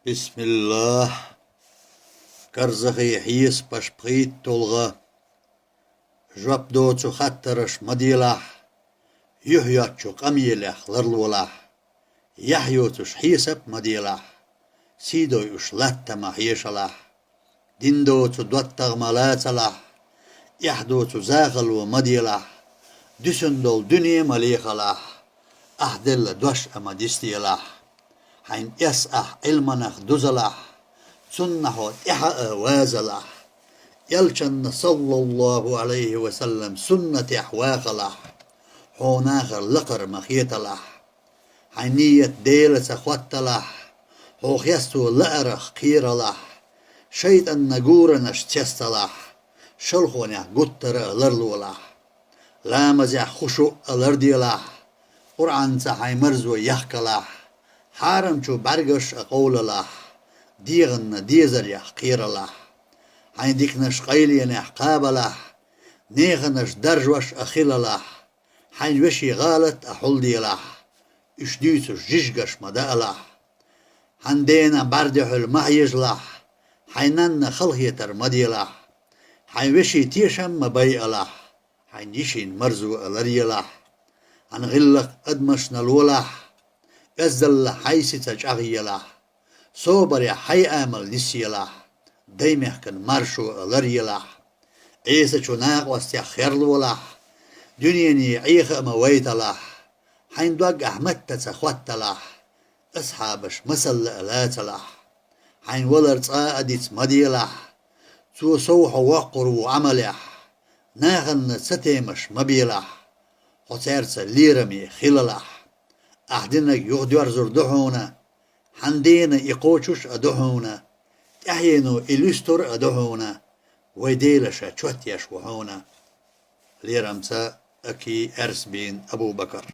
بسم الله كرزخي حيس بشبخيت تلغى جواب دوتو خطرش مديلح يهياتشو قميلح لرلولح يحيوتش حيسب مديلح سيدو يش لاتما حيشلح ديندوتو دوتغ ملاتلح يحدوتو زاغل ومديلح دسندول دنيا مليخلح أحدل دوش أما ديستيلح حين يسأح علمنخ دزلح سنحو إحا وازلح يلشن صلى الله عليه وسلم سنة أحواخلح حوناخر لقر مخيطلح حينية ديلة خوتلح حوخ يستو لأرخ قيرلح شيطان نقور نشتستلح شلخونيح قطر لرلولح لامزيح خشو لرديلح قرآن سحي مرزو يحكلح حارم شو برقش أقوللح ديغن ديزر يحقيرلح حين ديكنش قيلين يحقابلح نيغنش درجوش أخيللح حين وشي غالت أحلديلح اشديتش جيجش مدالح حين دينا بردح المحيجلح حينن خلهيتر مديلح حين وشي تيشم مبيئلح حين يشين مرزو ألريلح عن غلق أدمش نلولح يزل حيسي تجاغيلح صوبر يا حي آمل نسيلح دايمه كان مرشو ألريلح عيسى شناق واستيا خيرلولح دنياني عيخ مويتلح حين دوق أحمد تتخوتلح أصحابش مسل ألاتلح حين ولر صاعدت مديلح سو صوح وقر وعملح ناغن ستيمش مبيلح خسارس ليرمي خللح أحدنك يغدور زردحونا حندين يقوشش أدحونا تحينو إليستر أدحونا ويديلش تشوتيش وحونا ليرمسا أكي أرس بين أبو بكر